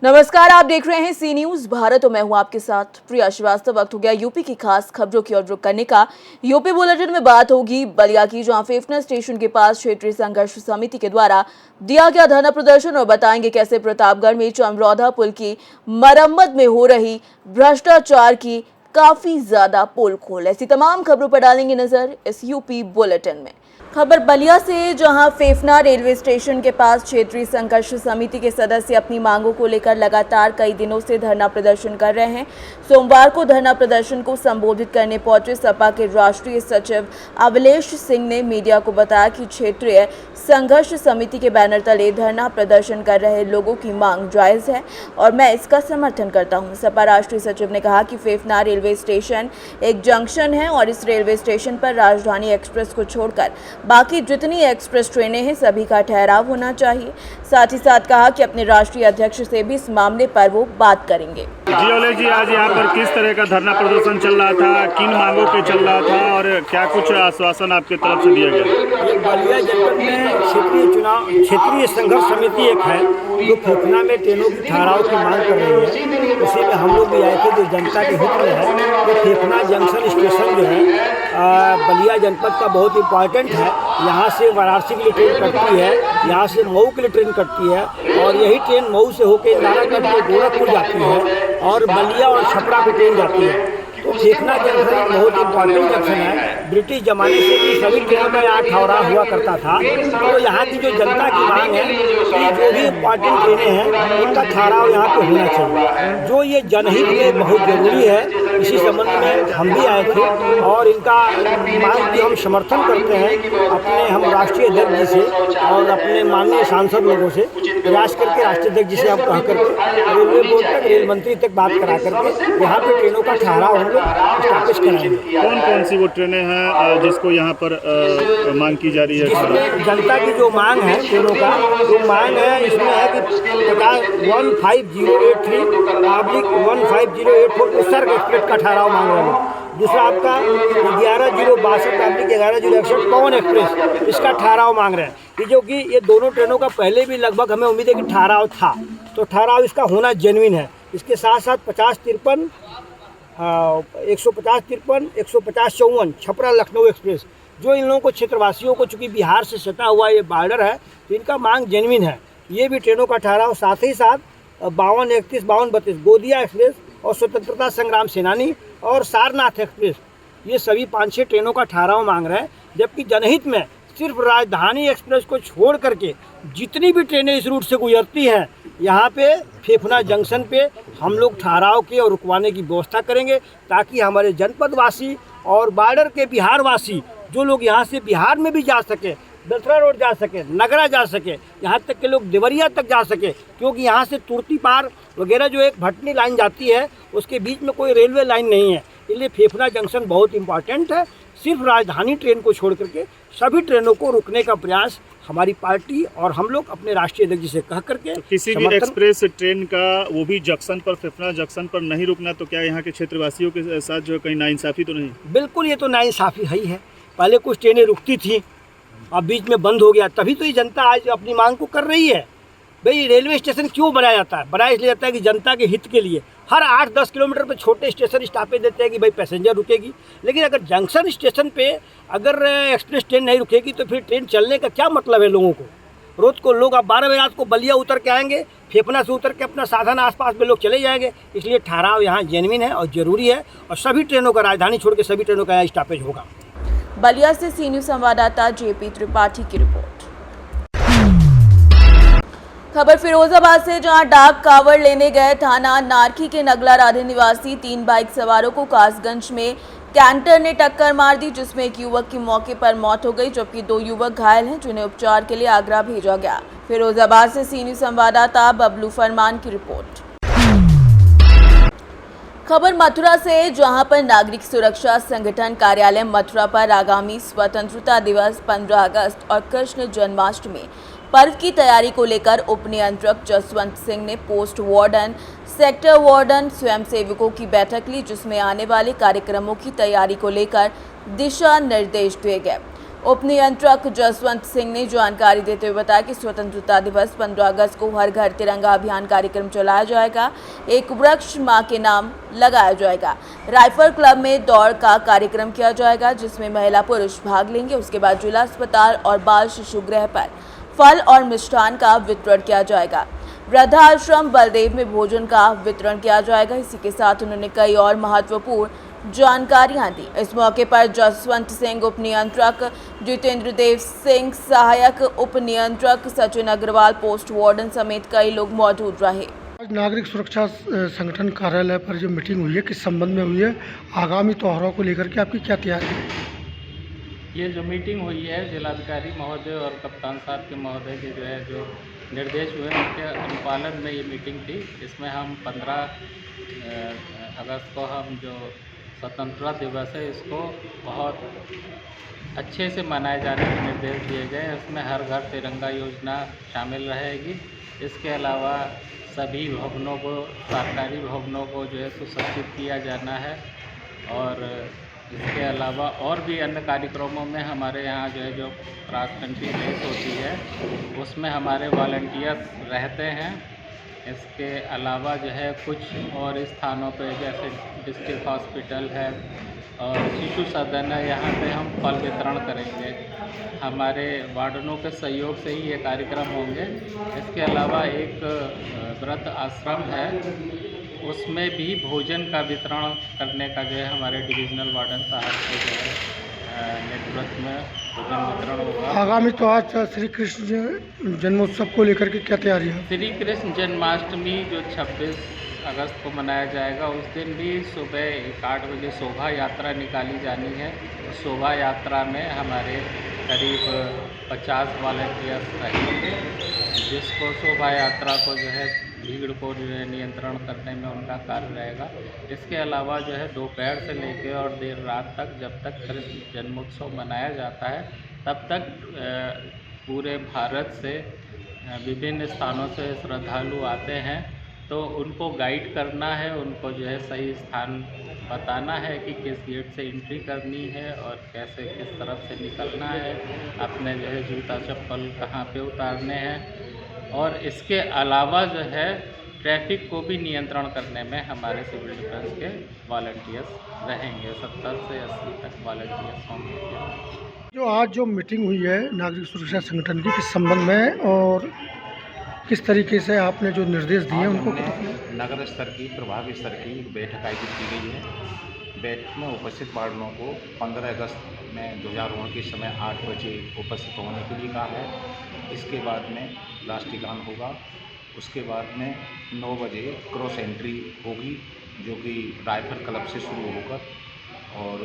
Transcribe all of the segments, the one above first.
नमस्कार, आप देख रहे हैं सी न्यूज भारत और मैं हूं आपके साथ प्रिया श्रीवास्तव। वक्त हो गया यूपी की खास खबरों की ओर रुख करने का। यूपी बुलेटिन में बात होगी बलिया की, जहां फेफना स्टेशन के पास क्षेत्रीय संघर्ष समिति के द्वारा दिया गया धरना प्रदर्शन और बताएंगे कैसे प्रतापगढ़ में चमरौधा पुल की मरम्मत में हो रही भ्रष्टाचार की काफी ज्यादा पोल खोल। ऐसी तमाम खबरों पर डालेंगे नजर इस यूपी बुलेटिन में। खबर बलिया से, जहां फेफना रेलवे स्टेशन के पास क्षेत्रीय संघर्ष समिति के सदस्य अपनी मांगों को लेकर लगातार कई दिनों से धरना प्रदर्शन कर रहे हैं। सोमवार को धरना प्रदर्शन को संबोधित करने पहुंचे सपा के राष्ट्रीय सचिव अवलेश सिंह ने मीडिया को बताया कि क्षेत्रीय संघर्ष समिति के बैनर तले धरना प्रदर्शन कर रहे लोगों की मांग जायज है और मैं इसका समर्थन करता हूं। सपा राष्ट्रीय सचिव ने कहा कि फेफना रेलवे स्टेशन एक जंक्शन है और इस रेलवे स्टेशन पर राजधानी एक्सप्रेस को छोड़कर बाकी जितनी एक्सप्रेस ट्रेनें हैं सभी का ठहराव होना चाहिए। साथ ही साथ कहा कि अपने राष्ट्रीय अध्यक्ष से भी इस मामले पर वो बात करेंगे। जी ओले जी, आज यहाँ पर किस तरह का धरना प्रदर्शन चल रहा था, किन मांगों पे चल रहा था और क्या कुछ आश्वासन आपके तरफ से दिया गया? बलिया जनपद में क्षेत्रीय संघर्ष समिति एक है जो फेफना में ट्रेनों की ठहराव की मांग कर रही है। उसी में हम लोग भी आए थे जो जनता के हित में है। तो फेफना जंक्शन स्टेशन जो है बलिया जनपद का बहुत इम्पॉर्टेंट है। यहाँ से वाराणसी के लिए ट्रेन कटती है, यहाँ से मऊ के लिए ट्रेन कटती है और यही ट्रेन मऊ से होकर नारायणगढ़ के गोरखपुर जाती है और बलिया और छपरा पे ट्रेन जाती है। तो फेफना जंक्शन बहुत इम्पॉर्टेंट जंक्शन है। ब्रिटिश जमाने से भी सभी ट्रेनों का यहाँ ठहराव हुआ करता था। तो यहाँ की जो जनता की मांग है कि जो भी इम्पॉर्टेंट ट्रेनें हैं उनका ठहराव यहाँ पे होना चाहिए, जो ये जनहित में बहुत जरूरी है। इसी संबंध में हम भी आए थे और इनका मांग की हम समर्थन करते हैं अपने हम राष्ट्रीय अध्यक्ष जी से और अपने माननीय सांसद लोगों से प्रयास करके राष्ट्रीय अध्यक्ष जी से हम कह करके रेलवे बोर्ड तक, रेल मंत्री तक बात करा करके यहाँ पे ट्रेनों का ठहराव हम लोग स्थापित कराएंगे। कौन कौन सी वो ट्रेनें हैं जिसको यहाँ पर मांग की जा रही है? इसमें जनता की जो मांग है ट्रेनों का, जो मांग है इसमें है कि 15083 15084 उत्सर्ग एक्सप्रेस का ठहराव मांग रहे हैं। दूसरा आपका 11/062 11/061 पवन एक्सप्रेस, इसका ठहराव मांग रहे हैं। कि जो कि ये दोनों ट्रेनों का पहले भी लगभग हमें उम्मीद है कि ठहराव था, तो ठहराव इसका होना जेन्युइन है। इसके साथ साथ 15053 15054 छपरा लखनऊ एक्सप्रेस, जो इन लोगों को क्षेत्रवासियों को चूँकि बिहार से सटा हुआ ये बॉर्डर है तो इनका मांग जेन्युइन है। ये भी ट्रेनों का ठहराव, साथ ही साथ 5231 5232 गोदिया एक्सप्रेस और स्वतंत्रता संग्राम सेनानी और सारनाथ एक्सप्रेस, ये सभी 5-6 ट्रेनों का ठहराव मांग रहे हैं। जबकि जनहित में सिर्फ राजधानी एक्सप्रेस को छोड़ करके जितनी भी ट्रेनें इस रूट से गुजरती हैं यहाँ पे फेफना जंक्शन पे हम लोग ठहराव के और रुकवाने की व्यवस्था करेंगे, ताकि हमारे जनपद वासी और बॉर्डर के बिहार वासी जो लोग यहाँ से बिहार में भी जा सके, दसरा रोड जा सके, नगरा जा सके, यहाँ तक के लोग देवरिया तक जा सके। क्योंकि यहाँ से तुर्ती पार वगैरह जो एक भटनी लाइन जाती है उसके बीच में कोई रेलवे लाइन नहीं है, इसलिए फेफना जंक्शन बहुत इम्पॉर्टेंट है। सिर्फ राजधानी ट्रेन को छोड़ करके सभी ट्रेनों को रुकने का प्रयास हमारी पार्टी और हम लोग अपने राष्ट्रीय अध्यक्ष जी से कह करके तो किसी भी एक्सप्रेस ट्रेन का वो भी जंक्शन पर, फेफना जंक्शन पर नहीं रुकना, तो क्या यहाँ के क्षेत्रवासियों के साथ जो कहीं नाइंसाफ़ी तो नहीं? बिल्कुल, ये तो नाइंसाफ़ी है ही है। पहले कुछ ट्रेनें रुकती थी, अब बीच में बंद हो गया, तभी तो ये जनता आज अपनी मांग को कर रही है। भाई रेलवे स्टेशन क्यों बनाया जाता है? बनाया इसलिए जाता है कि जनता के हित के लिए। हर 8-10 किलोमीटर पे छोटे स्टेशन स्टॉपेज देते हैं कि भाई पैसेंजर रुकेगी, लेकिन अगर जंक्शन स्टेशन पे अगर एक्सप्रेस ट्रेन नहीं रुकेगी तो फिर ट्रेन चलने का क्या मतलब है लोगों को? रोज को लोग अब 12 बजे रात को बलिया उतर के आएंगे, फेफना से उतर के अपना साधन आसपास में लोग चले जाएंगे। इसलिए ठहराव यहाँ जेन्युइन है और ज़रूरी है और सभी ट्रेनों का, राजधानी छोड़ के सभी ट्रेनों का यहाँ स्टॉपेज होगा। बलिया से सी न्यूज संवाददाता जेपी त्रिपाठी की रिपोर्ट। खबर फिरोजाबाद से, जहां डाक कावड़ लेने गए थाना नारखी के नगला राधे निवासी 3 बाइक सवारों को कासगंज में कैंटर ने टक्कर मार दी, जिसमें एक युवक की मौके पर मौत हो गई, जबकि 2 युवक घायल हैं जिन्हें उपचार के लिए आगरा भेजा गया। फिरोजाबाद से सी न्यूज संवाददाता बबलू फरमान की रिपोर्ट। खबर मथुरा से, जहां पर नागरिक सुरक्षा संगठन कार्यालय मथुरा पर आगामी स्वतंत्रता दिवस, 15 अगस्त और कृष्ण जन्माष्टमी पर्व की तैयारी को लेकर उप नियंत्रक जसवंत सिंह ने पोस्ट वार्डन, सेक्टर वार्डन, स्वयंसेवकों की बैठक ली, जिसमें आने वाले कार्यक्रमों की तैयारी को लेकर दिशा निर्देश दिए गए। उप नियंत्रक जसवंत सिंह ने जानकारी देते हुए बताया कि स्वतंत्रता दिवस 15 अगस्त को हर घर तिरंगा अभियान कार्यक्रम चलाया जाएगा। एक वृक्ष मां के नाम लगाया जाएगा। राइफल क्लब में दौड़ का कार्यक्रम किया जाएगा जिसमें महिला पुरुष भाग लेंगे। उसके बाद जिला अस्पताल और बाल शिशु गृह पर फल और मिष्ठान का वितरण किया जाएगा। वृद्धाश्रम बलदेव में भोजन का वितरण किया जाएगा। इसी के साथ उन्होंने कई और महत्वपूर्ण जानकारियां दी। इस मौके पर जसवंत सिंह, उप नियंत्रक जितेंद्र देव सिंह, सहायक उप नियंत्रक सचिन अग्रवाल, पोस्ट वार्डन समेत कई लोग मौजूद रहे। आज नागरिक सुरक्षा संगठन कार्यालय पर जो मीटिंग हुई है किस संबंध में हुई है, आगामी त्योहारों को लेकर के आपकी क्या तैयारी है? ये जो मीटिंग हुई है जिलाधिकारी महोदय और कप्तान साहब के महोदय के जो निर्देश हुए उनके अनुपालन में ये मीटिंग थी। इसमें हम 15 अगस्त को हम जो स्वतंत्रता दिवस है इसको बहुत अच्छे से मनाए जाने के निर्देश दिए गए। इसमें हर घर तिरंगा योजना शामिल रहेगी। इसके अलावा सभी भवनों को, सरकारी भवनों को जो है सुसज्जित किया जाना है और इसके अलावा और भी अन्य कार्यक्रमों में हमारे यहाँ जो क्रॉस कंट्री रेस होती है उसमें हमारे वॉलंटियर्स रहते हैं। इसके अलावा जो है कुछ और स्थानों पे जैसे डिस्ट्रिक्ट हॉस्पिटल है और शिशु सदन है, यहाँ पे हम फल वितरण करेंगे। हमारे वार्डनों के सहयोग से ही ये कार्यक्रम होंगे। इसके अलावा एक वृद्ध आश्रम है उसमें भी भोजन का वितरण करने का जो है हमारे डिविजनल वार्डन साहब के जो है नेतृत्व में भोजन वितरण होगा। आगामी तो आज श्री कृष्ण जन्मोत्सव को लेकर के क्या तैयारी है? श्री कृष्ण जन्माष्टमी जो 26 अगस्त को मनाया जाएगा उस दिन भी सुबह 8 बजे शोभा यात्रा निकाली जानी है। शोभा यात्रा में हमारे करीब 50 वॉलंटियर्स रहेंगे जिसको शोभा यात्रा को जो है भीड़ को जो है नियंत्रण करने में उनका कार्य रहेगा। इसके अलावा जो है दोपहर से लेकर और देर रात तक जब तक कृष्ण जन्मोत्सव मनाया जाता है तब तक पूरे भारत से विभिन्न स्थानों से श्रद्धालु आते हैं तो उनको गाइड करना है, उनको जो है सही स्थान बताना है कि किस गेट से एंट्री करनी है और कैसे किस तरफ से निकलना है, अपने जो है जूता चप्पल कहाँ पे उतारने हैं। और इसके अलावा जो है ट्रैफिक को भी नियंत्रण करने में हमारे सिविल डिफेंस के वॉलंटियर्स रहेंगे। 70 से 80 तक वॉलंटियर्स होंगे। जो आज जो मीटिंग हुई है नागरिक सुरक्षा संगठन की किस संबंध में और किस तरीके से आपने जो निर्देश दिए उनको नगर स्तर की, प्रभाग स्तर की बैठक आयोजित की गई है। बैठक में उपस्थित वार्डनों को 15 अगस्त में ध्वजारोहण के समय 8 बजे उपस्थित होने के लिए कहा है। इसके बाद में राष्ट्रीय गान होगा। उसके बाद में 9 बजे क्रॉस एंट्री होगी जो कि राइफल क्लब से शुरू होकर और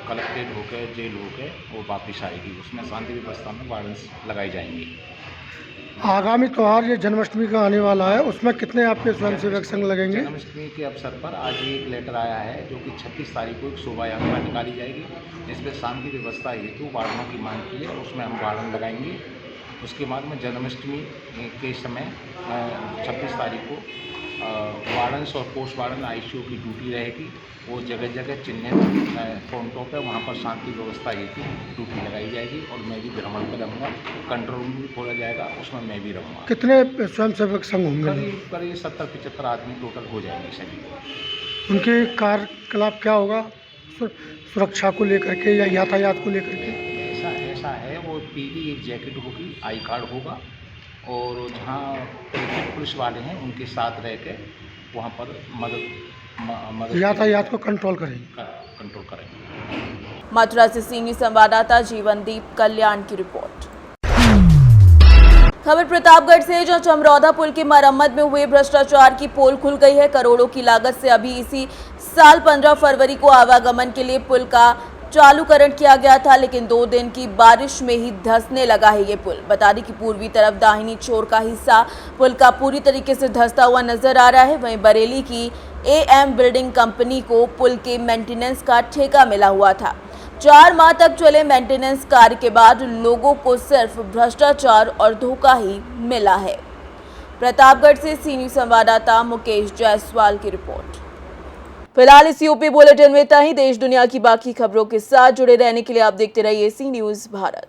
कलेक्ट्रेट होकर जेल होकर वो वापस आएगी। उसमें शांति व्यवस्था में वार्डन्स लगाई जाएंगी। आगामी त्यौहार ये जन्माष्टमी का आने वाला है, उसमें कितने आपके स्वयंसेवक संघ लगेंगे? जन्माष्टमी के अवसर पर आज एक लेटर आया है जो कि 26 तारीख को एक शोभा यात्रा निकाली जाएगी जिसमें शांति व्यवस्था हेतु वार्डनों की मांग की है, उसमें हम वार्डन लगाएंगे। उसके बाद में जन्माष्टमी के समय 26 तारीख को वार्डन्स और पोस्ट वार्डन ICU की ड्यूटी रहेगी। वो जगह जगह चिन्हित फ्रंटों पर वहाँ पर शांति व्यवस्था हेतु ड्यूटी लगाई जाएगी और मैं भी भ्रमण पर रहूँगा। कंट्रोल रूम भी खोला जाएगा, उसमें मैं भी रहूँगा। कितने स्वयंसेवक संघ होंगे? करीब 70-75 आदमी टोटल हो जाएंगे सभी। उनके कार्यकलाप क्या होगा सुरक्षा को लेकर के या यातायात को लेकर के? ऐसा है वो पीली एक जैकेट होगी, आई कार्ड होगा और जहाँ ट्रैफिक पुलिस वाले हैं उनके साथ रह के वहाँ पर मदद यातायात को कंट्रोल करेंगे। मथुरा से सीनियर संवाददाता जीवनदीप कल्याण की रिपोर्ट। खबर प्रतापगढ़ से, जहां चमरौधा पुल की मरम्मत में हुए भ्रष्टाचार की पोल खुल गई है। करोड़ों की लागत से अभी इसी साल 15 फरवरी को आवागमन के लिए पुल का चालूकरण किया गया था, लेकिन 2 दिन की बारिश में ही धंसने लगा है ये पुल। बता दें कि पूर्वी तरफ दाहिनी छोर का हिस्सा पुल का पूरी तरीके से धंसता हुआ नजर आ रहा है। वहीं बरेली की AM बिल्डिंग कंपनी को पुल के मेंटेनेंस का ठेका मिला हुआ था। 4 माह तक चले मेंटेनेंस कार्य के बाद लोगों को सिर्फ भ्रष्टाचार और धोखा ही मिला है। प्रतापगढ़ से सीनियर संवाददाता मुकेश जायसवाल की रिपोर्ट। फिलहाल इस यूपी बुलेटिन में इतना ही। देश दुनिया की बाकी खबरों के साथ जुड़े रहने के लिए आप देखते रहिए सी न्यूज़ भारत।